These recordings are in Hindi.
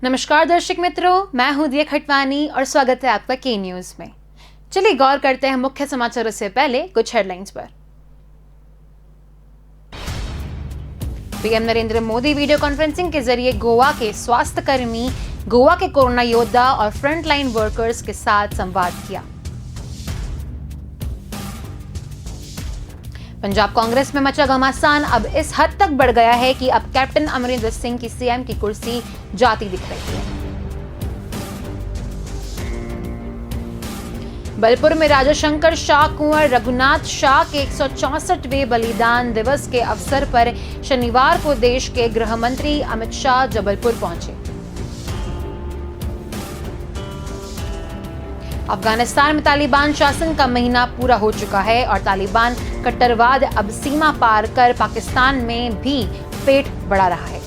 नमस्कार दर्शक मित्रों, मैं हूं दिया खटवानी और स्वागत है आपका के न्यूज में। चलिए गौर करते हैं मुख्य समाचारों से पहले कुछ हेडलाइंस पर। PM Narendra Modi video conferencing के जरिए गोवा के स्वास्थ्य कर्मी, गोवा के कोरोना योद्धा और फ्रंटलाइन वर्कर्स के साथ संवाद किया। पंजाब कांग्रेस में मचा घमासान अब इस हद तक बढ़ गया है कि अब कैप्टन अमरिंदर सिंह की सीएम की कुर्सी जाती दिख रही है। बलपुर में राजा शंकर शाह कुंवर रघुनाथ शाह के 164वें बलिदान दिवस के अवसर पर शनिवार को देश के गृह मंत्री अमित शाह जबलपुर पहुंचे। अफगानिस्तान में तालिबान शासन का महीना पूरा हो चुका है और तालिबान कट्टरवाद अब सीमा पार कर पाकिस्तान में भी पेट बढ़ा रहा है।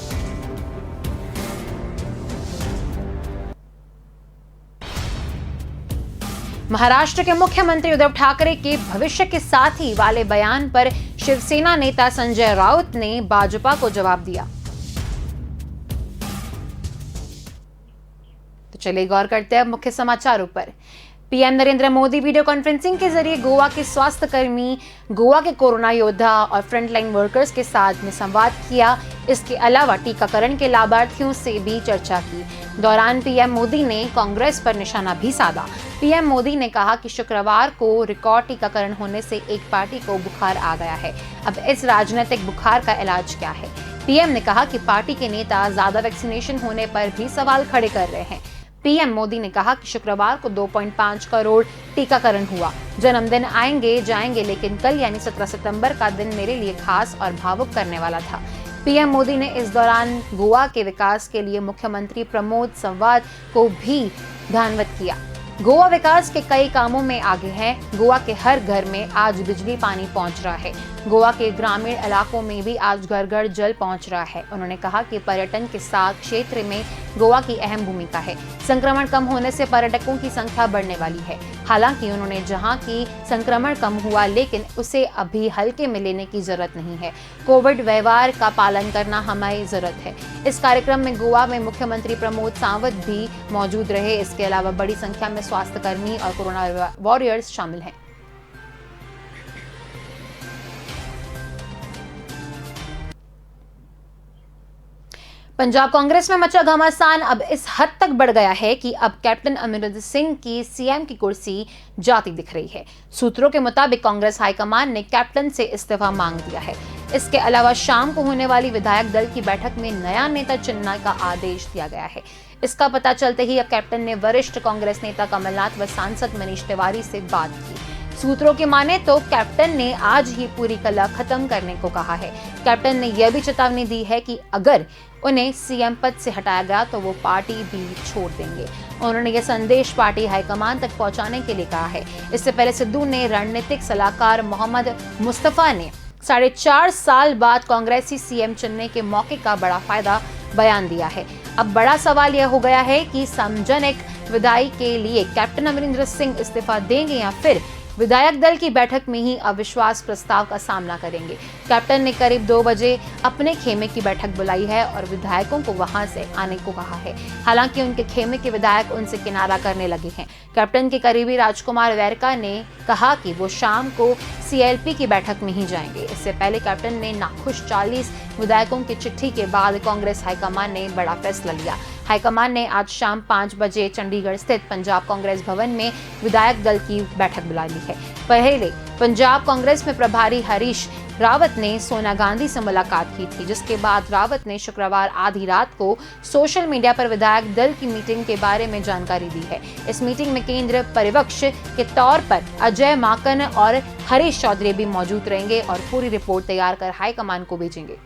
महाराष्ट्र के मुख्यमंत्री उद्धव ठाकरे के भविष्य के साथी वाले बयान पर शिवसेना नेता संजय राउत ने भाजपा को जवाब दिया। तो चलिए गौर करते हैं मुख्य समाचारों पर। PM Narendra Modi video conferencing के जरिए गोवा के स्वास्थ्य कर्मी, गोवा के कोरोना योद्धा और फ्रंटलाइन वर्कर्स के साथ में संवाद किया। इसके अलावा टीकाकरण के लाभार्थियों से भी चर्चा की। दौरान पीएम मोदी ने कांग्रेस पर निशाना भी साधा। पीएम मोदी ने कहा कि शुक्रवार को रिकॉर्ड टीकाकरण होने से एक पार्टी को बुखार आ गया है। अब इस राजनीतिक बुखार का इलाज क्या है? पीएम ने कहा कि पार्टी के नेता ज्यादा वैक्सीनेशन होने पर भी सवाल खड़े कर रहे हैं। पीएम मोदी ने कहा कि शुक्रवार को 2.5 करोड़ टीकाकरण हुआ। जन्मदिन आएंगे जाएंगे, लेकिन कल यानी 17 सितंबर का दिन मेरे लिए खास और भावुक करने वाला था। पीएम मोदी ने इस दौरान गोवा के विकास के लिए मुख्यमंत्री प्रमोद संवाद को भी ध्यानवत किया। गोवा विकास के कई कामों में आगे है। गोवा के हर घर में आज बिजली पानी पहुंच रहा है। गोवा के ग्रामीण इलाकों में भी आज घर घर जल पहुंच रहा है। उन्होंने कहा कि पर्यटन के साथ क्षेत्र में गोवा की अहम भूमिका है। संक्रमण कम होने से पर्यटकों की संख्या बढ़ने वाली है। हालांकि उन्होंने जहां की संक्रमण कम हुआ, लेकिन उसे अभी हल्के में लेने की जरूरत नहीं है। कोविड व्यवहार का पालन करना हमारी जरूरत है। इस कार्यक्रम में गोवा में मुख्यमंत्री प्रमोद सावंत भी मौजूद रहे। इसके अलावा बड़ी संख्या में स्वास्थ्य कर्मी और कोरोना वॉरियर्स शामिल हैं। पंजाब कांग्रेस में मचा घमासान अब इस हद तक बढ़ गया है कि अब कैप्टन अमरिंदर सिंह की सीएम की कुर्सी जाती दिख रही है। सूत्रों के मुताबिक कांग्रेस हाईकमान ने कैप्टन से इस्तीफा मांग दिया है। इसके अलावा शाम को होने वाली विधायक दल की बैठक में नया नेता चुनने का आदेश दिया गया है। इसका पता चलते ही अब कैप्टन ने वरिष्ठ कांग्रेस नेता कमलनाथ व सांसद मनीष तिवारी से बात की। सूत्रों के माने तो कैप्टन ने आज ही पूरी कला खत्म करने को कहा है। कैप्टन ने यह भी चेतावनी दी है कि अगर उन्हें सीएम पद से हटाया गया तो वो पार्टी भी छोड़ देंगे। उन्होंने यह संदेश पार्टी हाईकमान तक पहुंचाने के लिए कहा है। इससे पहले सिद्धू ने रणनीतिक सलाहकार मोहम्मद मुस्तफा ने 4.5 साल बाद कांग्रेसी सीएम चुनने के मौके का बड़ा फायदा बयान दिया है। अब बड़ा सवाल यह हो गया है कि सार्वजनिक विदाई के लिए कैप्टन अमरिंदर सिंह इस्तीफा देंगे या फिर विधायक दल की बैठक में ही अविश्वास प्रस्ताव का सामना करेंगे। कैप्टन ने करीब 2 बजे अपने खेमे की बैठक बुलाई है और विधायकों को वहां से आने को कहा है। हालांकि उनके खेमे के विधायक उनसे किनारा करने लगे हैं। कैप्टन के करीबी राजकुमार वेरका ने कहा कि वो शाम को सीएलपी की बैठक में ही जाएंगे। इससे पहले कैप्टन ने नाखुश 40 विधायकों की चिट्ठी के बाद कांग्रेस हाईकमान ने बड़ा फैसला लिया। हाईकमान ने आज शाम 5 बजे चंडीगढ़ स्थित पंजाब कांग्रेस भवन में विधायक दल की बैठक बुला ली है। पहले पंजाब कांग्रेस में प्रभारी हरीश रावत ने सोनिया गांधी से मुलाकात की थी, जिसके बाद रावत ने शुक्रवार आधी रात को सोशल मीडिया पर विधायक दल की मीटिंग के बारे में जानकारी दी है। इस मीटिंग में केंद्र पर्यवेक्षक के तौर पर अजय माकन और हरीश चौधरी भी मौजूद रहेंगे और पूरी रिपोर्ट तैयार कर हाईकमान को भेजेंगे।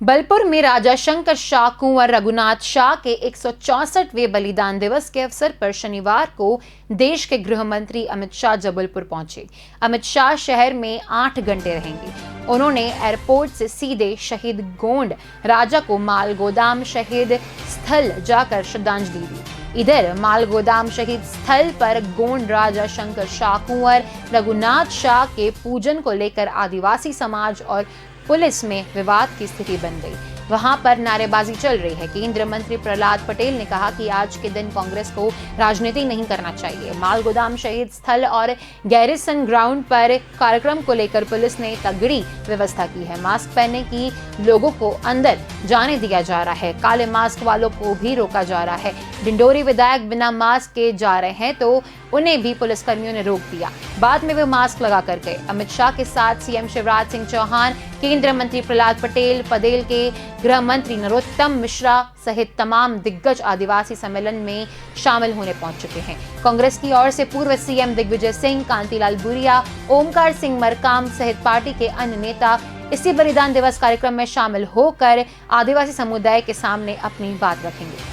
बलपुर में राजा शंकर शाह कुंवर रघुनाथ शाह के 164वें बलिदान दिवस के अवसर पर शनिवार को देश के गृह मंत्री अमित शाह जबलपुर पहुंचे। अमित शाह शहर में 8 घंटे रहेंगे। उन्होंने एयरपोर्ट से सीधे शहीद गोंड राजा को माल गोदाम शहीद स्थल जाकर श्रद्धांजलि दी। इधर मालगोदाम शहीद स्थल पर गोंड राजा शंकर शाह कुंवर रघुनाथ शाह के पूजन को लेकर आदिवासी समाज और पुलिस में विवाद की स्थिति बन गई। वहां पर नारेबाजी चल रही है। केंद्रीय मंत्री प्रहलाद पटेल ने कहा कि आज के दिन कांग्रेस को राजनीति नहीं करना चाहिए। मालगोदाम शहीद स्थल और गैरिसन ग्राउंड पर कार्यक्रम को लेकर पुलिस ने तगड़ी व्यवस्था की है। मास्क पहनने की लोगों को अंदर जाने दिया जा रहा है। काले मास्क वालों को भी रोका जा रहा है। डिंडोरी विधायक बिना मास्क के जा रहे हैं तो उन्हें भी पुलिसकर्मियों ने रोक दिया। बाद में वे मास्क लगा कर गए। अमित शाह के साथ सीएम शिवराज सिंह चौहान, केंद्रीय मंत्री प्रहलाद पटेल, पदेल के गृह मंत्री नरोत्तम मिश्रा सहित तमाम दिग्गज आदिवासी सम्मेलन में शामिल होने पहुंच चुके हैं। कांग्रेस की ओर से पूर्व सीएम दिग्विजय सिंह, कांतिलाल भूरिया, ओमकार सिंह मरकाम सहित पार्टी के अन्य नेता इसी बलिदान दिवस कार्यक्रम में शामिल होकर आदिवासी समुदाय के सामने अपनी बात रखेंगे।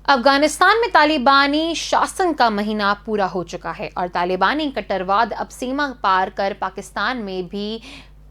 अफगानिस्तान में तालिबानी शासन का महीना पूरा हो चुका है और तालिबानी कट्टरवाद अब सीमा पार कर पाकिस्तान में भी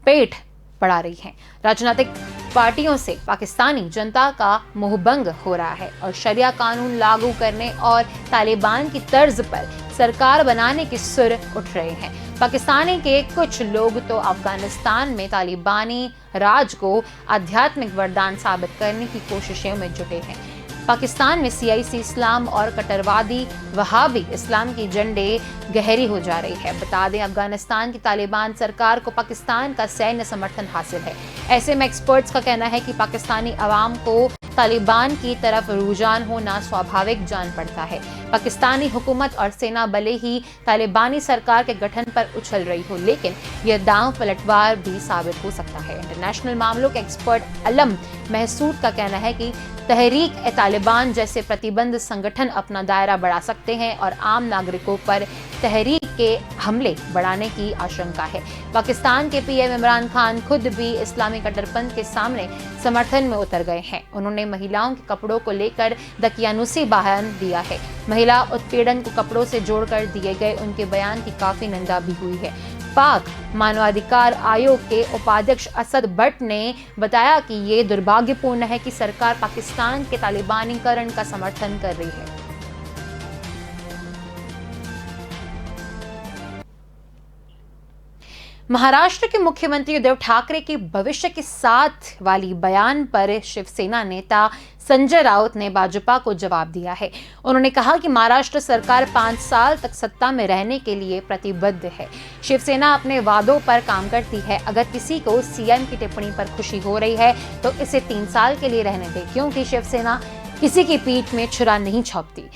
पेट बढ़ा रही है। राजनीतिक पार्टियों से पाकिस्तानी जनता का मोहभंग हो रहा है और शरिया कानून लागू करने और तालिबान की तर्ज पर सरकार बनाने की सुर उठ रहे हैं। पाकिस्तानी के कुछ लोग तो अफगानिस्तान में तालिबानी राज को आध्यात्मिक वरदान साबित करने की कोशिशों में जुटे हैं। पाकिस्तान में सियासी इस्लाम और कट्टरवादी वहाबी इस्लाम की झंडे गहरी हो जा रही है। बता दें, अफगानिस्तान की तालिबान सरकार को पाकिस्तान का सैन्य समर्थन हासिल है। ऐसे में एक्सपर्ट्स का कहना है कि पाकिस्तानी अवाम को तालिबान की तरफ रुझान होना स्वाभाविक जान पड़ता है। पाकिस्तानी हुकूमत और सेना भले ही तालिबानी सरकार के गठन पर उछल रही हो, लेकिन यह दांव पलटवार भी साबित हो सकता है। इंटरनेशनल मामलों के एक्सपर्ट अलम महसूद का कहना है कि तहरीक-ए-तालिबान जैसे प्रतिबंध संगठन अपना दायरा बढ़ा सकते हैं और आम नागरिकों पर तहरीक के हमले बढ़ाने की आशंका है। पाकिस्तान के पीएम इमरान खान खुद भी इस्लामी कट्टरपंथ के सामने समर्थन में उतर गए हैं। उन्होंने महिलाओं के कपड़ों को लेकर दकियानुसी बयान दिया है। महिला उत्पीड़न को कपड़ों से जोड़कर दिए गए उनके बयान की काफी निंदा भी हुई है। पाक मानवाधिकार आयोग के उपाध्यक्ष असद भट्ट ने बताया कि ये दुर्भाग्यपूर्ण है कि सरकार पाकिस्तान के तालिबानीकरण का समर्थन कर रही है। महाराष्ट्र के मुख्यमंत्री उद्धव ठाकरे के भविष्य के साथ वाली बयान पर शिवसेना नेता संजय राउत ने भाजपा को जवाब दिया है। उन्होंने कहा कि महाराष्ट्र सरकार 5 साल तक सत्ता में रहने के लिए प्रतिबद्ध है। शिवसेना अपने वादों पर काम करती है। अगर किसी को सीएम की टिप्पणी पर खुशी हो रही है तो इसे 3 साल के लिए रहने दे, क्योंकि शिवसेना किसी की पीठ में छुरा नहीं छोपती।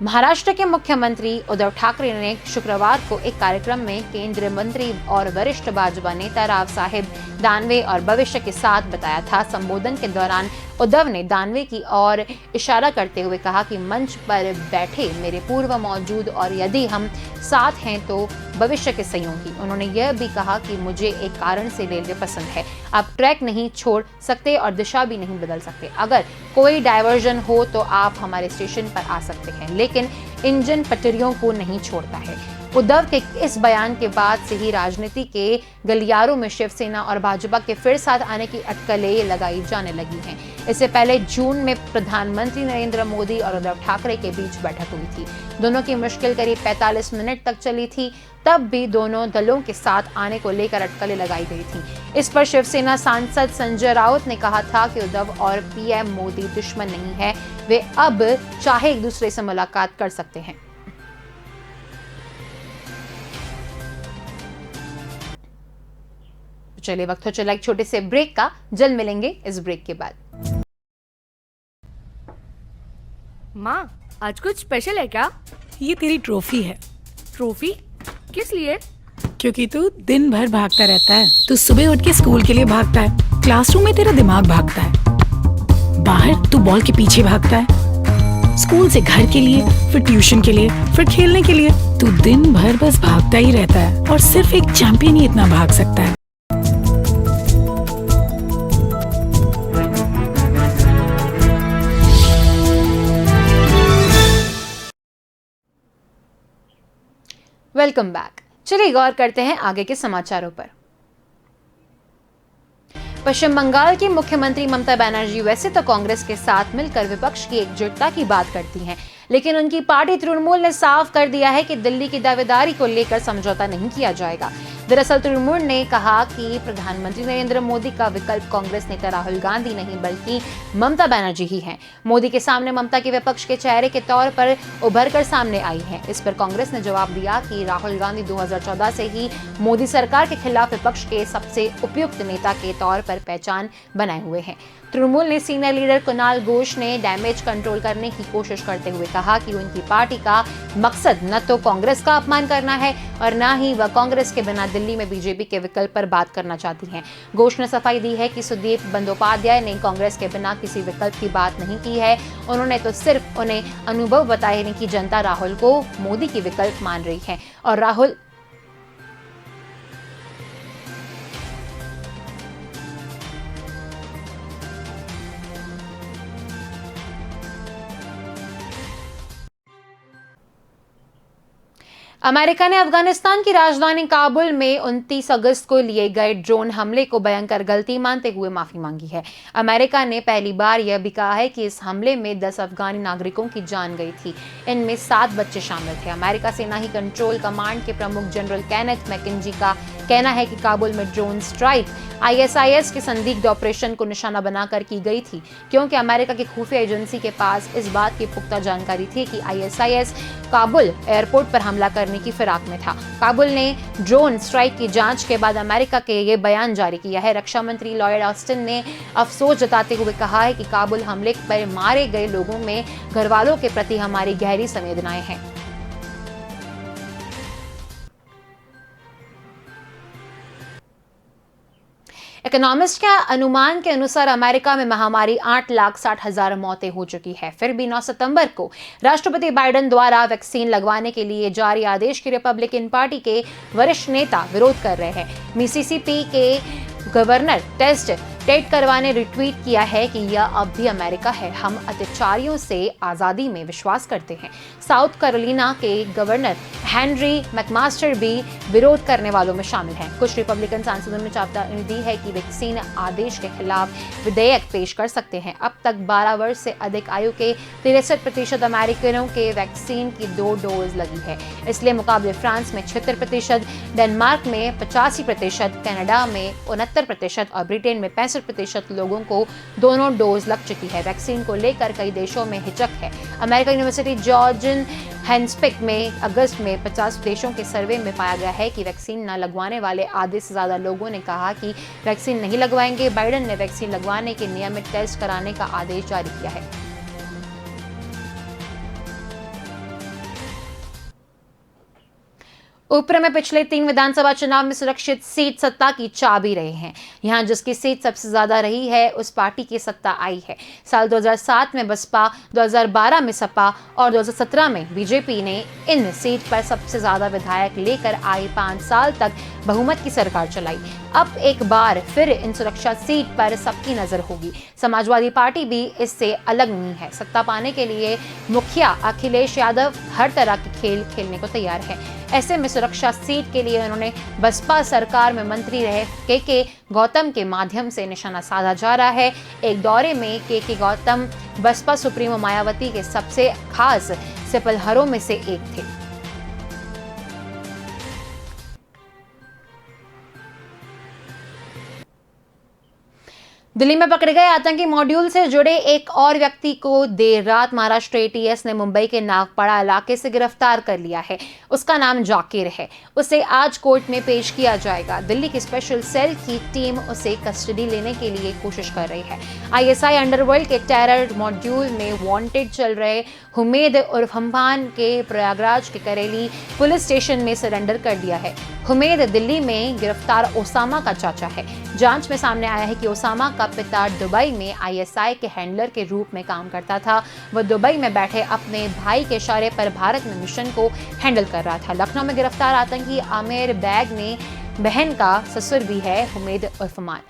महाराष्ट्र के मुख्यमंत्री उद्धव ठाकरे ने शुक्रवार को एक कार्यक्रम में केंद्रीय मंत्री और वरिष्ठ भाजपा नेता राव साहेब दानवे और भविष्य के साथ बताया था। संबोधन के दौरान उद्धव ने दानवे की ओर इशारा करते हुए कहा कि मंच पर बैठे मेरे पूर्व मौजूद और यदि हम साथ हैं तो भविष्य के सहयोगी। उन्होंने यह भी कहा कि मुझे एक कारण से रेलवे पसंद है। आप ट्रैक नहीं छोड़ सकते और दिशा भी नहीं बदल सकते। अगर कोई डायवर्जन हो तो आप हमारे स्टेशन पर आ सकते हैं, लेकिन इंजन पटरियों को नहीं छोड़ता है। उद्धव के इस बयान के बाद से ही राजनीति के गलियारों में शिवसेना और भाजपा के फिर साथ आने की अटकलें लगाई जाने लगी हैं। इससे पहले जून में प्रधानमंत्री नरेंद्र मोदी और उद्धव ठाकरे के बीच बैठक हुई थी। दोनों की मुश्किल करीब 45 मिनट तक चली थी। तब भी दोनों दलों के साथ आने को लेकर अटकलें लगाई गई थी। इस पर शिवसेना सांसद संजय राउत ने कहा था कि उद्धव और पीएम मोदी दुश्मन नहीं है, वे अब चाहे एक दूसरे से मुलाकात कर सकते हैं। चलिए, वक्त हो चला एक छोटे से ब्रेक का। जल्द मिलेंगे इस ब्रेक के बाद। माँ, आज कुछ स्पेशल है क्या? ये तेरी ट्रॉफी है। ट्रॉफी? किस लिए? क्योंकि तू दिन भर भागता रहता है। तू सुबह उठ के स्कूल के लिए भागता है, क्लासरूम में तेरा दिमाग भागता है, बाहर तू बॉल के पीछे भागता है, स्कूल से घर के लिए, फिर ट्यूशन के लिए, फिर खेलने के लिए। तू दिन भर बस भागता ही रहता है और सिर्फ एक चैंपियन ही इतना भाग सकता है। Welcome back. चलिए गौर करते हैं आगे के समाचारों पर। पश्चिम बंगाल की मुख्यमंत्री ममता बनर्जी वैसे तो कांग्रेस के साथ मिलकर विपक्ष की एकजुटता की बात करती हैं, लेकिन उनकी पार्टी तृणमूल ने साफ कर दिया है कि दिल्ली की दावेदारी को लेकर समझौता नहीं किया जाएगा। दरअसल तृणमूल ने कहा कि प्रधानमंत्री नरेंद्र मोदी का विकल्प कांग्रेस नेता राहुल गांधी नहीं बल्कि ममता बनर्जी ही हैं। मोदी के सामने ममता के विपक्ष के चेहरे के तौर पर उभर कर सामने आई हैं। इस पर कांग्रेस ने जवाब दिया कि राहुल गांधी 2014 से ही मोदी सरकार के खिलाफ विपक्ष के सबसे उपयुक्त नेता के तौर पर पहचान बनाए हुए हैं। तृणमूल ने सीनियर लीडर कुणाल घोष ने डैमेज कंट्रोल करने की कोशिश करते हुए कहा कि उनकी पार्टी का मकसद न तो कांग्रेस का अपमान करना है और न ही वह कांग्रेस के बिना दिल्ली में बीजेपी के विकल्प पर बात करना चाहती हैं। घोष ने सफाई दी है कि सुदीप बंदोपाध्याय ने कांग्रेस के बिना किसी विकल्प की बात नहीं की है। उन्होंने तो सिर्फ उन्हें अनुभव बताने की जनता राहुल को मोदी की विकल्प मान रही है और राहुल अमेरिका ने अफगानिस्तान की राजधानी काबुल में 29 अगस्त को लिए गए ड्रोन हमले को भयंकर गलती मानते हुए माफी मांगी है। अमेरिका ने पहली बार यह भी कहा है कि इस हमले में 10 अफगानी नागरिकों की जान गई थी। इनमें 7 बच्चे शामिल थे। अमेरिका सेना ही कंट्रोल कमांड के प्रमुख जनरल केनेथ मैकेंजी का कहना है कि काबुल में ड्रोन स्ट्राइक ISIS के संदिग्ध ऑपरेशन को निशाना बनाकर की गई थी, क्योंकि अमेरिका की खुफिया एजेंसी के पास इस बात की पुख्ता जानकारी थी कि ISIS काबुल एयरपोर्ट पर हमला करने की फिराक में था। काबुल ने ड्रोन स्ट्राइक की जांच के बाद अमेरिका के ये बयान जारी किया है। रक्षा मंत्री लॉयड ऑस्टिन ने अफसोस जताते हुए कहा है कि काबुल हमले पर मारे गए लोगों में घरवालों के प्रति हमारी गहरी संवेदनाएं हैं। इकोनॉमिस्ट के अनुमान के अनुसार अमेरिका में महामारी 8,60,000 मौतें हो चुकी है। फिर भी 9 सितंबर को राष्ट्रपति बाइडेन द्वारा वैक्सीन लगवाने के लिए जारी आदेश की रिपब्लिकन पार्टी के वरिष्ठ नेता विरोध कर रहे हैं। मिसिसिपी के गवर्नर टेड करवा ने रिट्वीट किया है कि यह अब भी अमेरिका है, हम अत्याचारियों से आज़ादी में विश्वास करते हैं। साउथ कैरोलिना के गवर्नर हेनरी मैकमास्टर भी विरोध करने वालों में शामिल हैं। कुछ रिपब्लिकन सांसदों ने चेतावनी दी है कि वैक्सीन आदेश के खिलाफ विधेयक पेश कर सकते हैं। अब तक 12 वर्ष से अधिक आयु के 63% अमेरिकनों के वैक्सीन की 2 डोज लगी है। इसलिए मुकाबले फ्रांस में 76%, डेनमार्क में 85%, कनाडा में 69% और ब्रिटेन में 65% लोगों को दोनों डोज लग चुकी है। वैक्सीन को लेकर कई देशों में हिचक है। अमेरिकन यूनिवर्सिटी जॉर्ज हेंसपिक में अगस्त में 50 देशों के सर्वे में पाया गया है कि वैक्सीन न लगवाने वाले आधे से ज्यादा लोगों ने कहा कि वैक्सीन नहीं लगवाएंगे। बाइडेन ने वैक्सीन लगवाने के नियमित टेस्ट कराने का आदेश जारी किया है। ऊपर में पिछले 3 विधानसभा चुनाव में सुरक्षित सीट सत्ता की चाबी रहे हैं। यहां जिसकी सीट सबसे ज्यादा रही है उस पार्टी की सत्ता आई है। साल 2007 में बसपा, 2012 में सपा और 2017 में बीजेपी ने इन सीट पर सबसे ज्यादा विधायक लेकर आई 5 साल तक बहुमत की सरकार चलाई। अब एक बार फिर इन सुरक्षा सीट पर सबकी नजर होगी। समाजवादी पार्टी भी इससे अलग नहीं है। सत्ता पाने के लिए मुखिया अखिलेश यादव हर तरह के खेल खेलने को तैयार है। ऐसे में सुरक्षा सीट के लिए उन्होंने बसपा सरकार में मंत्री रहे के गौतम के माध्यम से निशाना साधा जा रहा है। एक दौरे में के गौतम बसपा सुप्रीमो मायावती के सबसे खास सिपलहरों में से एक थे। दिल्ली में पकड़े गए आतंकी मॉड्यूल से जुड़े एक और व्यक्ति को देर रात महाराष्ट्र ATS ने मुंबई के नागपाड़ा इलाके से गिरफ्तार कर लिया है। उसका नाम जाकिर है। उसे आज कोर्ट में पेश किया जाएगा। दिल्ली की स्पेशल सेल की टीम उसे कस्टडी लेने के लिए कोशिश कर रही है। ISI अंडरवर्ल्ड के टेरर मॉड्यूल में वांटेड चल रहे हुमैद उर्फ हम्मान के प्रयागराज के करेली पुलिस स्टेशन में सरेंडर कर दिया है। हुमैद दिल्ली में गिरफ्तार ओसामा का चाचा है। जांच में सामने आया है कि ओसामा का पिता दुबई में ISI के हैंडलर के रूप में काम करता था। वह दुबई में बैठे अपने भाई के इशारे पर भारत में मिशन को हैंडल कर रहा था। लखनऊ में गिरफ्तार आतंकी आमिर बैग ने बहन का ससुर भी है हुमैद उर्फ मान।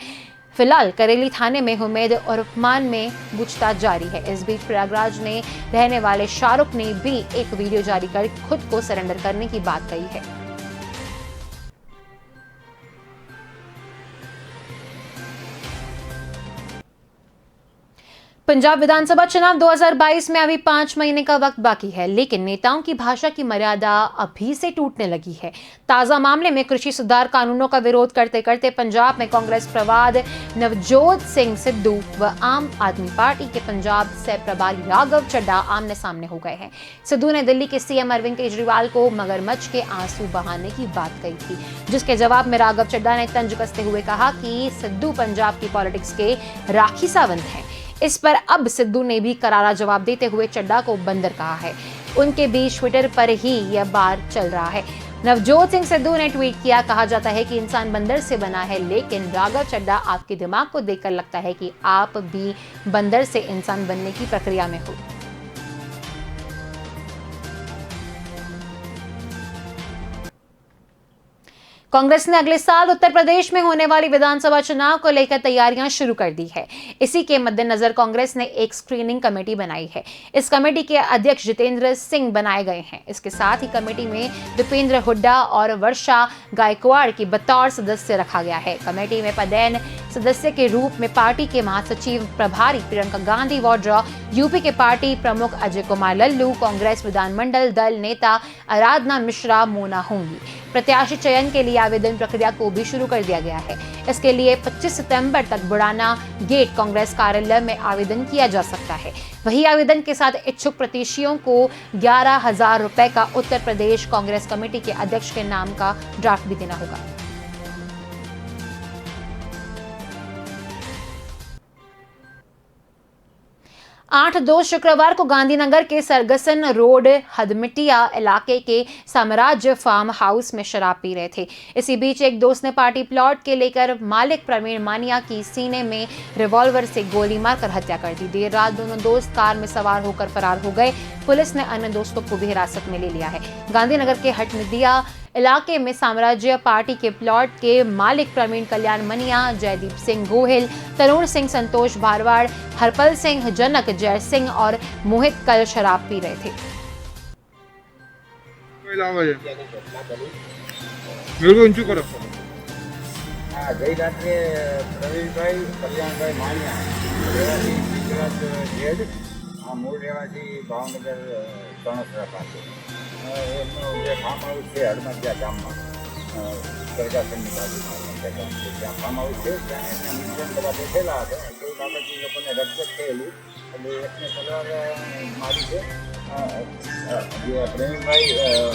फिलहाल करेली थाने में हुमैद उर्फ मान में पूछताछ जारी है। इस बीच प्रयागराज में रहने वाले शाहरुख ने भी एक वीडियो जारी कर खुद को सरेंडर करने की बात कही है। पंजाब विधानसभा चुनाव 2022 में अभी 5 महीने का वक्त बाकी है, लेकिन नेताओं की भाषा की मर्यादा अभी से टूटने लगी है। ताजा मामले में कृषि सुधार कानूनों का विरोध करते करते पंजाब में कांग्रेस प्रवाद नवजोत सिंह सिद्धू व आम आदमी पार्टी के पंजाब से प्रभारी राघव चड्ढा आमने सामने हो गए हैं। सिद्धू ने दिल्ली के सीएम अरविंद केजरीवाल को मगरमच्छ के आंसू बहाने की बात कही थी, जिसके जवाब में राघव चड्ढा ने तंज कसते हुए कहा कि सिद्धू पंजाब की पॉलिटिक्स के राखी सावंत हैं। इस पर अब सिद्धू ने भी करारा जवाब देते हुए चड्ढा को बंदर कहा है। उनके बीच ट्विटर पर ही यह बार चल रहा है। नवजोत सिंह सिद्धू ने ट्वीट किया, कहा जाता है कि इंसान बंदर से बना है, लेकिन राघव चड्ढा आपके दिमाग को देखकर लगता है कि आप भी बंदर से इंसान बनने की प्रक्रिया में हो। कांग्रेस ने अगले साल उत्तर प्रदेश में होने वाली विधानसभा चुनाव को लेकर तैयारियां शुरू कर दी है। इसी के मद्देनजर कांग्रेस ने एक स्क्रीनिंग कमेटी बनाई है। इस कमेटी के अध्यक्ष जितेंद्र सिंह बनाए गए हैं। इसके साथ ही कमेटी में दीपेंद्र हुड्डा और वर्षा गायकवाड़ की बतौर सदस्य रखा गया है। कमेटी में पदेन सदस्य के रूप में पार्टी के महासचिव प्रभारी प्रियंका गांधी वाड्रा, यूपी के पार्टी प्रमुख अजय कुमार लल्लू, कांग्रेस विधानमंडल दल नेता आराधना मिश्रा मोना होंगी। प्रत्याशी चयन के लिए आवेदन प्रक्रिया को भी शुरू कर दिया गया है। इसके लिए 25 सितंबर तक बुढ़ाना गेट कांग्रेस कार्यालय में आवेदन किया जा सकता है। वही आवेदन के साथ इच्छुक प्रत्याशियों को 11,000 रुपए का उत्तर प्रदेश कांग्रेस कमेटी के अध्यक्ष के नाम का ड्राफ्ट भी देना होगा। 8/2 शुक्रवार को गांधीनगर के सरगसन रोड हदमिटिया इलाके के साम्राज्य फार्म हाउस में शराब पी रहे थे। इसी बीच एक दोस्त ने पार्टी प्लॉट के लेकर मालिक प्रवीण मानिया की सीने में रिवॉल्वर से गोली मारकर हत्या कर दी। देर रात दोनों दोस्त कार में सवार होकर फरार हो गए। पुलिस ने अन्य दोस्तों को भी हिरासत में ले लिया है। गांधीनगर के हटमिदिया इलाके में साम्राज्य पार्टी के प्लॉट के मालिक प्रवीण कल्याण मनिया, जयदीप सिंह गोहिल, तरुण सिंह, संतोष भारवाड़, हरपल सिंह, जनक, जय सिंह और मोहित कल शराब पी रहे थे। गई रात्रे प्रवीणभाई कल्याणभाई मानिया मूળ રહેવાથી ભાવનગર તણસરા પાસે એમનું જે ફાર્મ હાઉસ છે હડમતિયા ગામમાં સરગાસનની બાજુમાં ગામ છે ત્યાં ફાર્મ હાઉસ છે ત્યાં એમના મિત્ર બધા બેઠેલા હતા કોઈ બાબતની લોકોને રકઝક થયેલી એટલે એકને તલવાર મારી છે જે પ્રવીણભાઈ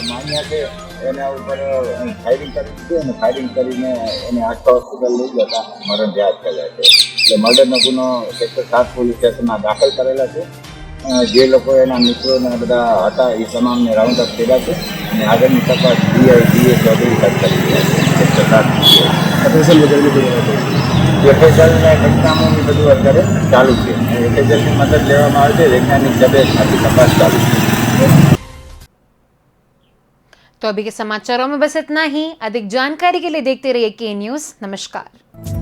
માન્યા છે એના ઉપર ફાયરિંગ કરી દીધી અને ફાયરિંગ કરીને એને આખા હોસ્પિટલ લઈ જતા મરણ જાહેર થયેલા છે એટલે મર્ડરનો ગુનો સેક્ટર 7 પોલીસ સ્ટેશનમાં દાખલ કરેલા છે। જે લોકો એના મિત્રોને બધા હતા એ તમામને રાઉન્ડ અપ કર્યા છે અને આગળની તપાસ DIA ચૌધરી સાહેબ કરી રહ્યા છે। એફએસએલને પંચનામુંની બધું અત્યારે ચાલુ છે। એફએસએલની મદદ લેવામાં આવે છે। વૈજ્ઞાનિક તબિયત આથી તપાસ ચાલુ છે। तो अभी के समाचारों में बस इतना ही। अधिक जानकारी के लिए देखते रहिए के न्यूज़। नमस्कार।